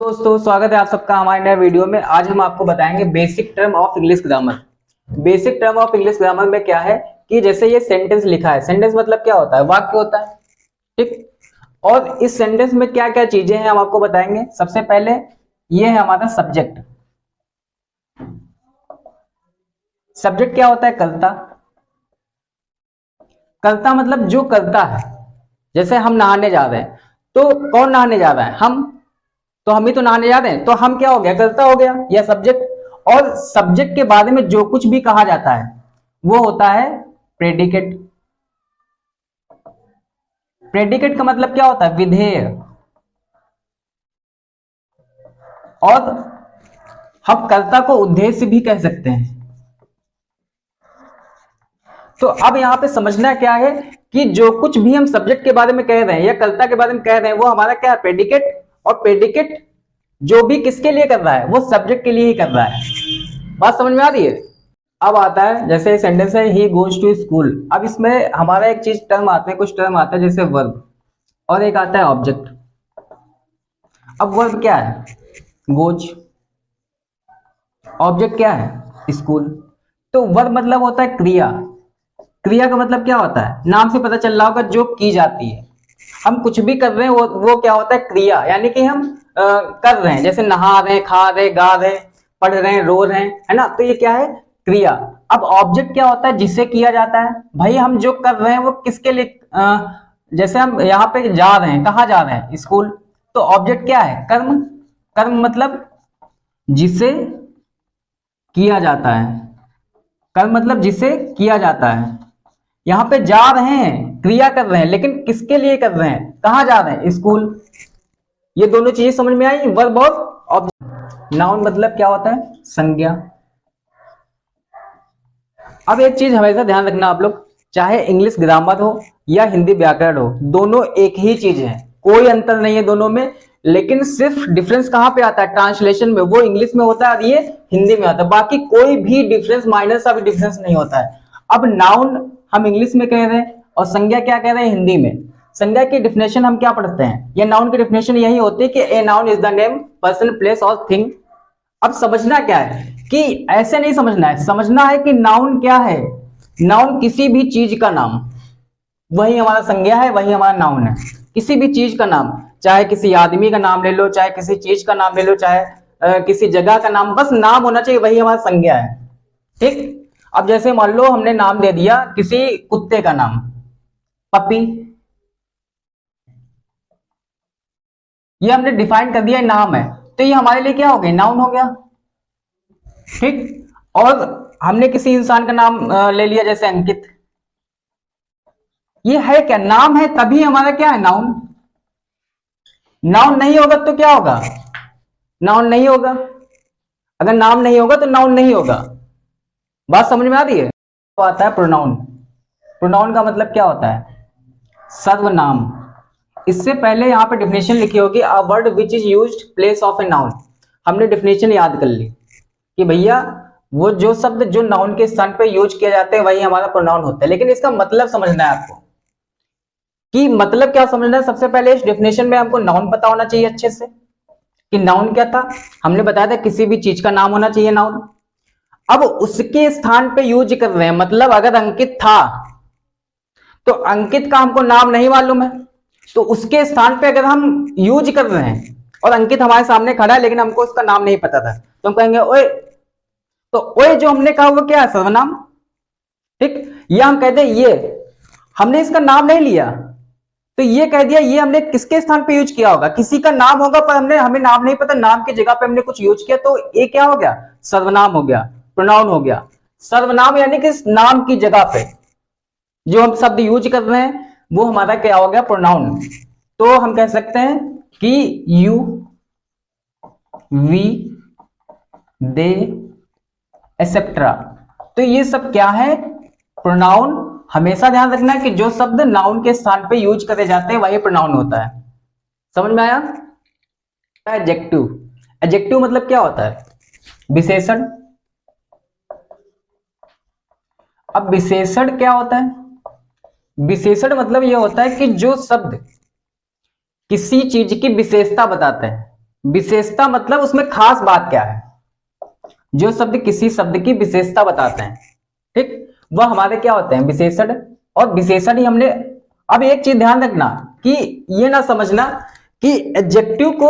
दोस्तों स्वागत है आप सबका हमारे नए वीडियो में। आज हम आपको बताएंगे basic term of English grammar. Basic term of English grammar में क्या है कि जैसे ये सेंटेंस लिखा है, सेंटेंस मतलब क्या होता है, वाक्य होता है, ठीक। और इस सेंटेंस में क्या क्या चीजें हैं हम आपको बताएंगे। सबसे पहले ये है हमारा सब्जेक्ट। सब्जेक्ट क्या होता है, कर्ता। कर्ता मतलब जो करता है। जैसे हम नहाने जा रहे हैं तो कौन नहाने जा रहा है, हम। तो हम ही तो नहाने जा रहे हैं, तो हम क्या हो गया, कर्ता हो गया या सब्जेक्ट। और सब्जेक्ट के बारे में जो कुछ भी कहा जाता है वो होता है प्रेडिकेट। प्रेडिकेट का मतलब क्या होता है, विधेय। और हम कर्ता को उद्देश्य भी कह सकते हैं। तो अब यहां पे समझना क्या है कि जो कुछ भी हम सब्जेक्ट के बारे में कह रहे हैं या कर्ता के बारे में कह रहे हैं वो हमारा क्या है, प्रेडिकेट। और प्रेडिकेट जो भी किसके लिए कर रहा है, वो सब्जेक्ट के लिए ही कर रहा है। बात समझ में आ रही है। अब आता है जैसे सेंटेंस है ही गोज टू स्कूल। अब इसमें हमारा एक चीज टर्म आते हैं, कुछ टर्म आता है जैसे वर्ब और एक आता है ऑब्जेक्ट। अब वर्ब क्या है, गोज। ऑब्जेक्ट क्या है, स्कूल। तो वर्ब मतलब होता है क्रिया। क्रिया का मतलब क्या होता है, नाम से पता चल रहा होगा जो की जाती है। हम कुछ भी कर रहे हैं वो क्या होता है, क्रिया। यानी कि हम कर रहे हैं, जैसे नहा रहे हैं, खा रहे, गा रहे, पढ़ रहे हैं, रो रहे हैं, है ना। तो ये क्या है, क्रिया। अब ऑब्जेक्ट क्या होता है, जिससे किया जाता है। भाई हम जो कर रहे हैं वो किसके लिए, जैसे हम यहाँ पे जा रहे हैं, कहाँ जा रहे हैं, स्कूल। तो ऑब्जेक्ट क्या है, कर्म। कर्म मतलब जिसे किया जाता है। कर्म मतलब जिसे किया जाता है। यहाँ पे जा रहे हैं, क्रिया कर रहे हैं, लेकिन किसके लिए कर रहे हैं, कहाँ जा रहे हैं, स्कूल। ये दोनों चीजें समझ में आई, वर्ब और ऑब्जेक्ट। नाउन मतलब क्या होता है, संज्ञा। अब एक चीज हमेशा ध्यान रखना आप लोग, चाहे इंग्लिश ग्रामर हो या हिंदी व्याकरण हो, दोनों एक ही चीज है, कोई अंतर नहीं है दोनों में। लेकिन सिर्फ डिफरेंस कहां पे आता है, ट्रांसलेशन में। वो इंग्लिश में होता है और ये हिंदी में होता है। बाकी कोई भी डिफरेंस, माइनर सा भी डिफरेंस नहीं होता है। अब नाउन हम इंग्लिश में कह रहे हैं और संज्ञा क्या कह रहे हैं, हिंदी में। संज्ञा की डिफिनेशन हम क्या पढ़ते हैं, ये नाउन की डिफिनेशन यही होती है कि a noun is the name, person, place और थिंग। अब समझना क्या है कि ऐसे नहीं समझना है, समझना है कि नाउन क्या है। नाउन किसी भी चीज का नाम, वही हमारा संज्ञा है, वही हमारा नाउन है। किसी भी चीज का नाम, चाहे किसी आदमी का नाम ले लो, चाहे किसी चीज का नाम ले लो, चाहे किसी जगह का नाम, बस नाम होना चाहिए, वही हमारा संज्ञा है, ठीक। अब जैसे मान लो हमने नाम दे दिया किसी कुत्ते का नाम, पपी। ये हमने डिफाइन कर दिया, नाम है, तो ये हमारे लिए क्या हो गया, नाउन हो गया, ठीक। और हमने किसी इंसान का नाम ले लिया जैसे अंकित, ये है क्या, नाम है, तभी हमारा क्या है, नाउन। नाउन नहीं होगा तो क्या होगा, नाउन नहीं होगा। अगर नाम नहीं होगा तो नाउन नहीं होगा। बात समझ में आ रही है। तो आता है प्रोनाउन। प्रोनाउन का मतलब क्या होता है, सर्वनाम। इससे पहले यहां पे डेफिनेशन लिखी होगी, a word which is used place of a noun. हमने डेफिनेशन याद कर ली कि भैया वो जो शब्द जो नाउन के स्थान पे यूज किया जाते हैं वही हमारा प्रोनाउन होता है। लेकिन इसका मतलब समझना है आपको कि मतलब क्या समझना है। सबसे पहले इस डेफिनेशन में हमको नाउन पता होना चाहिए अच्छे से कि नाउन क्या था। हमने बताया था किसी भी चीज का नाम होना चाहिए, नाउन। अब उसके स्थान पे यूज कर रहे हैं, मतलब अगर अंकित था तो अंकित का हमको नाम नहीं मालूम है, तो उसके स्थान पे अगर हम यूज कर रहे हैं और अंकित हमारे सामने खड़ा है लेकिन हमको उसका नाम नहीं पता था, तो हम कहेंगे ओए। तो ओए जो हमने कहा वो क्या है, सर्वनाम, ठीक। या हम कहते हैं ये, हमने इसका नाम नहीं लिया तो ये कह दिया, ये हमने किसके स्थान पे यूज किया होगा, किसी का नाम होगा, पर हमें नाम नहीं पता, नाम की जगह पे हमने कुछ यूज किया, तो ये क्या हो गया, सर्वनाम हो गया, प्रोनाउन हो गया। सर्वनाम यानी कि नाम की जगह पे जो हम शब्द यूज कर रहे हैं वो हमारा क्या हो गया, प्रोनाउन। तो हम कह सकते हैं कि यू, वी, दे, एक्सेट्रा। तो ये सब क्या है, प्रोनाउन। हमेशा ध्यान रखना है कि जो शब्द नाउन के स्थान पे यूज करे जाते हैं वही प्रोनाउन होता है। समझ में आया। एडजेक्टिव। एडजेक्टिव मतलब क्या होता है, विशेषण। अब विशेषण क्या होता है, विशेषण मतलब यह होता है कि जो शब्द किसी चीज की विशेषता बताते हैं, विशेषता मतलब उसमें खास बात क्या है, जो शब्द किसी शब्द की विशेषता बताते हैं, ठीक, वह हमारे क्या होते हैं, विशेषण। और विशेषण ही हमने, अब एक चीज ध्यान रखना कि ये ना समझना कि एडजेक्टिव को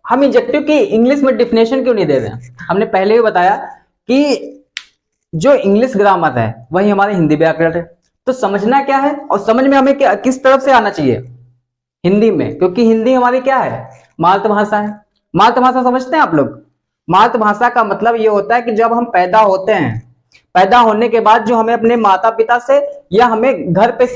हम एडजेक्टिव की इंग्लिश में डेफिनेशन क्यों नहीं दे रहे हैं। हमने पहले भी बताया कि जो इंग्लिश ग्रामर है वही हमारे हिंदी व्याकरण है। तो समझना क्या है और समझ में हमें क्या किस तरफ से आना चाहिए, हिंदी में, क्योंकि हिंदी हमारी क्या है, मातृभाषा है। मातृभाषा समझते हैं आप लोग। मातृभाषा का मतलब ये होता है कि जब हम पैदा होते हैं, पैदा होने के बाद जो हमें अपने माता पिता से या हमें घर पे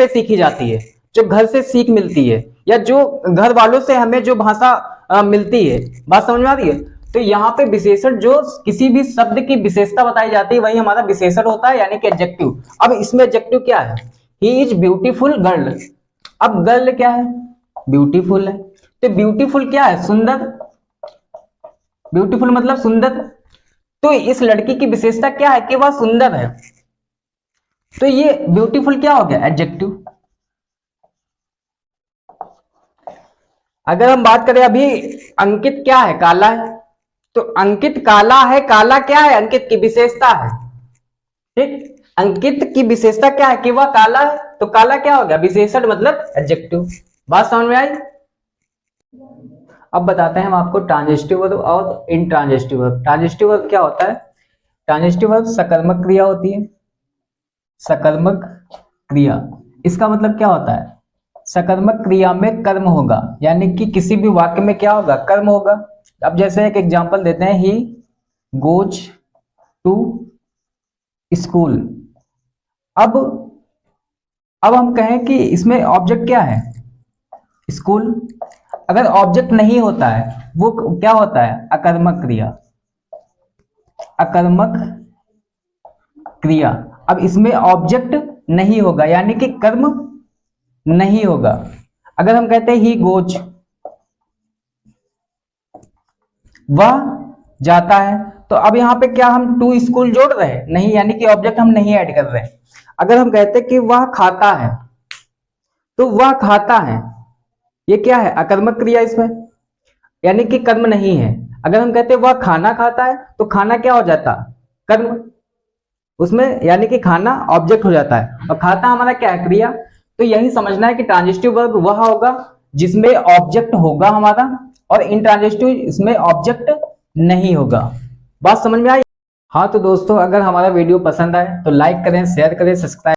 सीखी जाती है, जो घर से सीख मिलती है या जो घर वालों से हमें जो भाषा मिलती है, बात समझ में आ रही है। तो यहाँ पे विशेषण, जो किसी भी शब्द की विशेषता बताई जाती है वही हमारा विशेषण होता है, यानी कि एडजेक्टिव। अब इसमें एडजेक्टिव क्या है, ही इज ब्यूटीफुल गर्ल। अब गर्ल क्या है, ब्यूटीफुल है। तो ब्यूटीफुल क्या है, सुंदर। ब्यूटीफुल मतलब सुंदर। तो इस लड़की की विशेषता क्या है कि वह सुंदर है। तो ये ब्यूटीफुल क्या हो गया, एडजेक्टिव। अगर हम बात करें अभी, अंकित क्या है, काला है। तो अंकित काला है, काला क्या है, अंकित की विशेषता है, ठीक। अंकित की विशेषता क्या है कि वह काला है, तो काला क्या हो गया, विशेषण मतलब एडजेक्टिव। बात समझ में आई। अब बताते हैं हम आपको ट्रांजिटिव वर्ब और इंट्रांजिटिव वर्ब। ट्रांजिटिव वर्ब क्या होता है, ट्रांजिटिव वर्ब सकर्मक क्रिया होती है। सकर्मक क्रिया, इसका मतलब क्या होता है, सकर्मक क्रिया में कर्म होगा, यानी कि किसी भी वाक्य में क्या होगा, कर्म होगा। अब जैसे एक एग्जांपल देते हैं, ही गोज टू स्कूल। अब हम कहें कि इसमें ऑब्जेक्ट क्या है, स्कूल। अगर ऑब्जेक्ट नहीं होता है वो क्या होता है, अकर्मक क्रिया। अकर्मक क्रिया। अब इसमें ऑब्जेक्ट नहीं होगा, यानी कि कर्म नहीं होगा। अगर हम कहते हैं ही गोज, वह जाता है, तो अब यहां पे क्या हम टू स्कूल जोड़ रहे हैं, नहीं, यानी कि ऑब्जेक्ट हम नहीं ऐड कर रहे हैं। अगर हम कहते हैं कि वह खाता है, तो वह खाता है, ये क्या है, अकर्मक क्रिया इसमें, यानी कि कर्म नहीं है। अगर हम कहते हैं वह खाना खाता है, तो खाना क्या हो जाता, कर्म उसमें, यानी कि खाना ऑब्जेक्ट हो जाता है और खाता हमारा क्या है, क्रिया। तो यही समझना है कि ट्रांजिटिव वर्ब वह होगा जिसमें ऑब्जेक्ट होगा हमारा, और इंट्रांजिटिव इसमें ऑब्जेक्ट नहीं होगा। बात समझ में आई। हाँ तो दोस्तों, अगर हमारा वीडियो पसंद आए तो लाइक करें, शेयर करें, सब्सक्राइब